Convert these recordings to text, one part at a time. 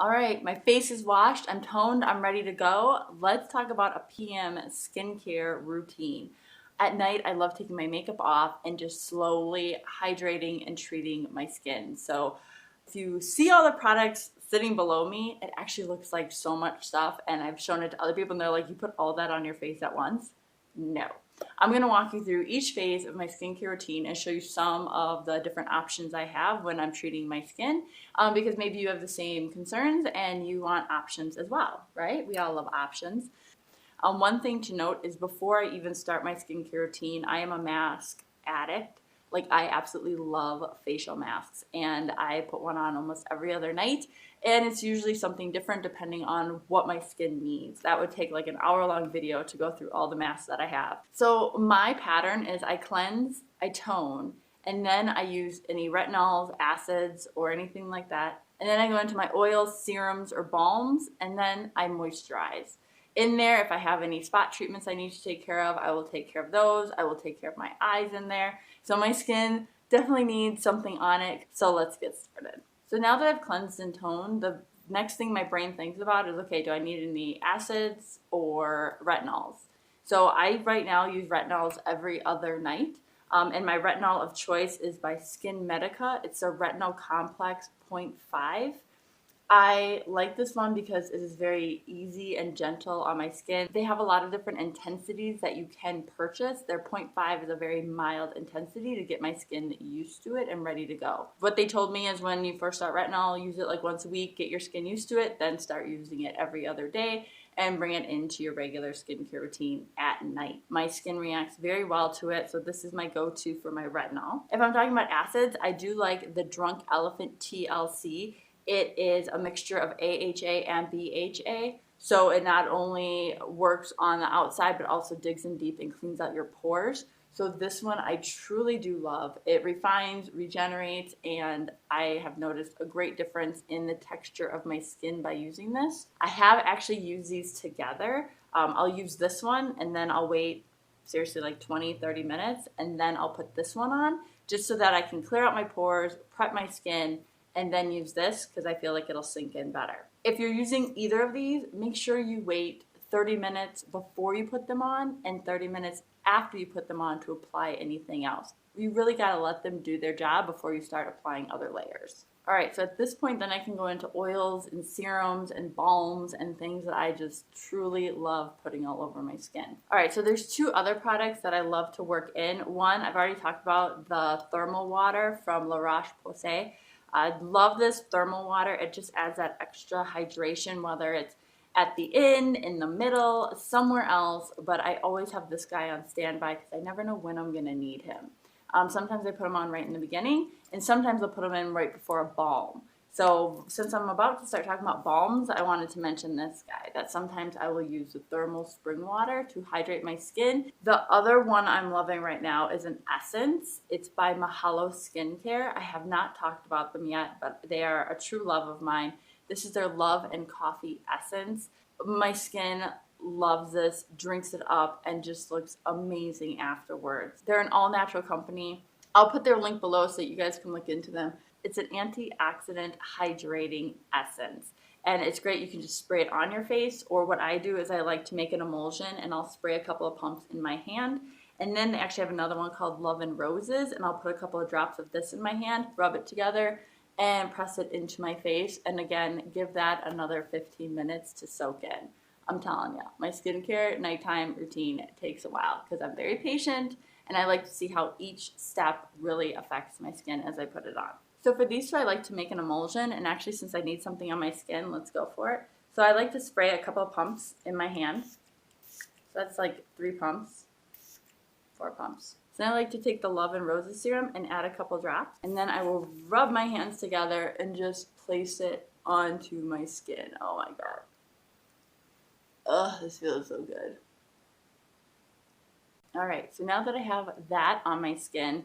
All right, my face is washed, I'm toned, I'm ready to go. Let's talk about a PM skincare routine. At night, I love taking my makeup off and just slowly hydrating and treating my skin. So if you see all the products sitting below me, it actually looks like so much stuff, and I've shown it to other people and they're like, you put all that on your face at once? No. I'm going to walk you through each phase of my skincare routine and show you some of the different options I have when I'm treating my skin, because maybe you have the same concerns and you want options as well, right? We all love options. One thing to note is before I even start my skincare routine, I am a mask addict. Like, I absolutely love facial masks, and I put one on almost every other night, and it's usually something different depending on what my skin needs. That would take like an hour-long video to go through all the masks that I have. So my pattern is I cleanse, I tone, and then I use any retinols, acids, or anything like that. And then I go into my oils, serums, or balms, and then I moisturize. In there, if I have any spot treatments I need to take care of, I will take care of those. I will take care of my eyes in there. So my skin definitely needs something on it. So let's get started. So now that I've cleansed and toned, the next thing my brain thinks about is, okay, do I need any acids or retinols? So I right now use retinols every other night. And my retinol of choice is by Skinmedica. It's a retinol complex 0.5. I like this one because it is very easy and gentle on my skin. They have a lot of different intensities that you can purchase. Their 0.5 is a very mild intensity to get my skin used to it and ready to go. What they told me is when you first start retinol, use it like once a week, get your skin used to it, then start using it every other day and bring it into your regular skincare routine at night. My skin reacts very well to it, so this is my go-to for my retinol. If I'm talking about acids, I do like the Drunk Elephant TLC. It is a mixture of AHA and BHA, so it not only works on the outside but also digs in deep and cleans out your pores. So this one I truly do love. It refines, regenerates, and I have noticed a great difference in the texture of my skin by using this. I have actually used these together. I'll use this one and then I'll wait seriously like 20-30 minutes, and then I'll put this one on just so that I can clear out my pores, prep my skin, and then use this because I feel like it'll sink in better. If you're using either of these, make sure you wait 30 minutes before you put them on and 30 minutes after you put them on to apply anything else. You really gotta let them do their job before you start applying other layers. All right, so at this point then I can go into oils and serums and balms and things that I just truly love putting all over my skin. All right, so there's two other products that I love to work in. One, I've already talked about the thermal water from La Roche-Posay. I love this thermal water. It just adds that extra hydration, whether it's at the end, in the middle, somewhere else, but I always have this guy on standby because I never know when I'm gonna need him. Sometimes I put him on right in the beginning, and sometimes I'll put him in right before a balm. So since I'm about to start talking about balms, I wanted to mention this guy, that sometimes I will use the thermal spring water to hydrate my skin. The other one I'm loving right now is an essence. It's by Mahalo Skincare. I have not talked about them yet, but they are a true love of mine. This is their Love and Coffee essence. My skin loves this, drinks it up, and just looks amazing afterwards. They're an all-natural company. I'll put their link below so that you guys can look into them. It's an antioxidant hydrating essence, and it's great. You can just spray it on your face, or what I do is I like to make an emulsion and I'll spray a couple of pumps in my hand, and then they actually have another one called love+roses, and I'll put a couple of drops of this in my hand, rub it together, and press it into my face, and again, give that another 15 minutes to soak in. I'm telling you, my skincare nighttime routine takes a while because I'm very patient and I like to see how each step really affects my skin as I put it on. So for these two, I like to make an emulsion, and actually since I need something on my skin, let's go for it. So I like to spray a couple of pumps in my hand. So that's like 3 pumps, 4 pumps. So then I like to take the Love and Roses serum and add a couple drops, and then I will rub my hands together and just place it onto my skin. Oh my god. Ugh, this feels so good. All right, so now that I have that on my skin,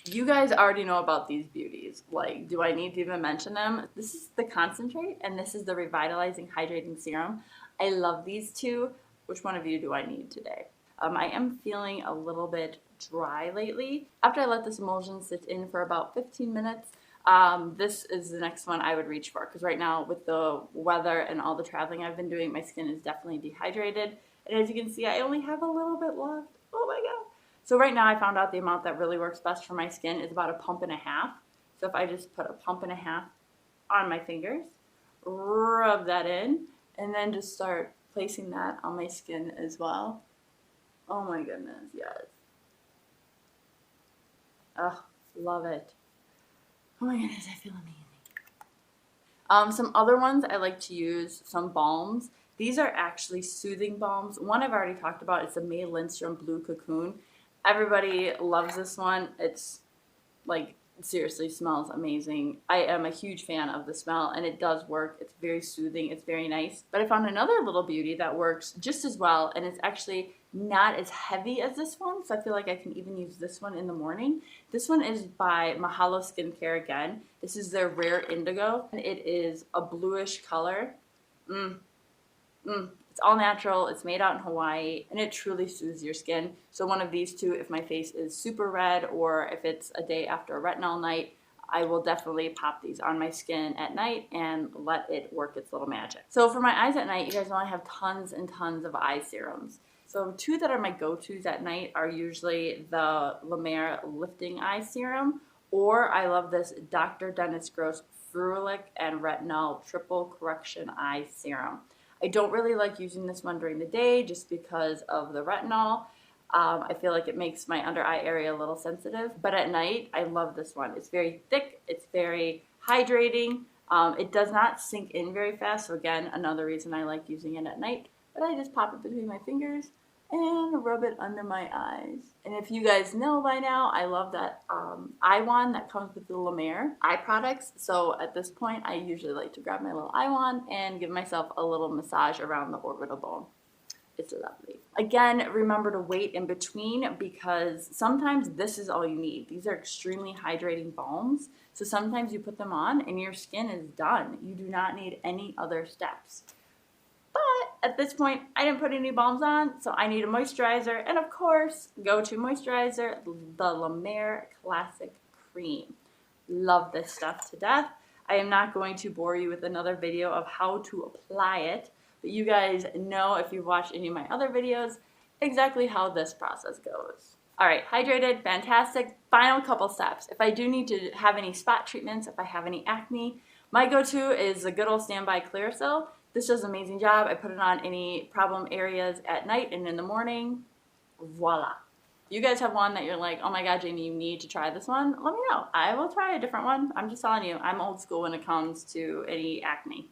you guys already know about these beauties. Like, do I need to even mention them? This is the concentrate, and this is the Revitalizing Hydrating Serum. I love these two. Which one of you do I need today? I am feeling a little bit dry lately. After I let this emulsion sit in for about 15 minutes, This is the next one I would reach for, because right now with the weather and all the traveling I've been doing, my skin is definitely dehydrated. And as you can see, I only have a little bit left. Oh my God. So right now I found out the amount that really works best for my skin is about 1.5 pumps. So if I just put 1.5 pumps on my fingers, rub that in, and then just start placing that on my skin as well. Oh my goodness, yes. Oh, love it. Oh my goodness, I feel amazing. Some other ones I like to use, some balms. These are actually soothing balms. One I've already talked about, it's a May Lindstrom Blue Cocoon. Everybody loves this one. It's like, seriously smells amazing. I am a huge fan of the smell, and it does work. It's very soothing. It's very nice. But I found another little beauty that works just as well, and it's actually not as heavy as this one, so I feel like I can even use this one in the morning. This one is by Mahalo Skincare again. This is their Rare Indigo, and it is a bluish color. It's all natural, it's made out in Hawaii, and it truly soothes your skin. So one of these two, if my face is super red or if it's a day after a retinol night, I will definitely pop these on my skin at night and let it work its little magic. So for my eyes at night, you guys know I have tons and tons of eye serums. So two that are my go-tos at night are usually the La Mer Lifting Eye Serum, or I love this Dr. Dennis Gross Ferulic and Retinol Triple Correction Eye Serum. I don't really like using this one during the day just because of the retinol. I feel like it makes my under eye area a little sensitive, but at night, I love this one. It's very thick, it's very hydrating. It does not sink in very fast, so again, another reason I like using it at night, but I just pop it between my fingers and rub it under my eyes. And if you guys know by now, I love that eye wand that comes with the La Mer eye products. So at this point, I usually like to grab my little eye wand and give myself a little massage around the orbital bone. It's lovely. Again, remember to wait in between, because sometimes this is all you need. These are extremely hydrating balms. So sometimes you put them on and your skin is done. You do not need any other steps. But at this point, I didn't put any balms on, so I need a moisturizer. And of course, go-to moisturizer, the La Mer Classic Cream. Love this stuff to death. I am not going to bore you with another video of how to apply it, but you guys know, if you've watched any of my other videos, exactly how this process goes. All right, hydrated, fantastic. Final couple steps. If I do need to have any spot treatments, if I have any acne, my go-to is the good old standby Clearasil. This does an amazing job. I put it on any problem areas at night and in the morning. Voila. You guys have one that you're like, oh my God, Jamie, you need to try this one? Let me know. I will try a different one. I'm just telling you, I'm old school when it comes to any acne.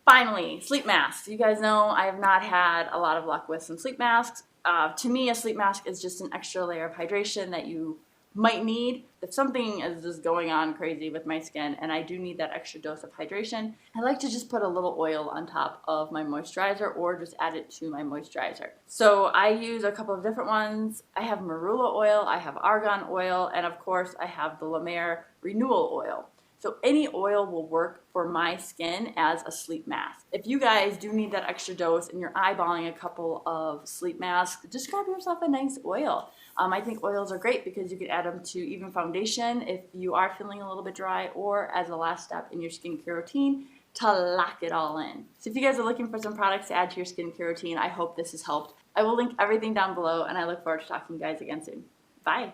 Finally, sleep masks. You guys know I have not had a lot of luck with some sleep masks. To me, a sleep mask is just an extra layer of hydration that you might need if something is just going on crazy with my skin and I do need that extra dose of hydration. I like to just put a little oil on top of my moisturizer or just add it to my moisturizer. So I use a couple of different ones. I have marula oil, I have argan oil, and of course I have the La Mer Renewal Oil. So any oil will work for my skin as a sleep mask. If you guys do need that extra dose and you're eyeballing a couple of sleep masks, just grab yourself a nice oil. I think oils are great because you can add them to even foundation if you are feeling a little bit dry, or as a last step in your skincare routine to lock it all in. So if you guys are looking for some products to add to your skincare routine, I hope this has helped. I will link everything down below, and I look forward to talking to you guys again soon. Bye.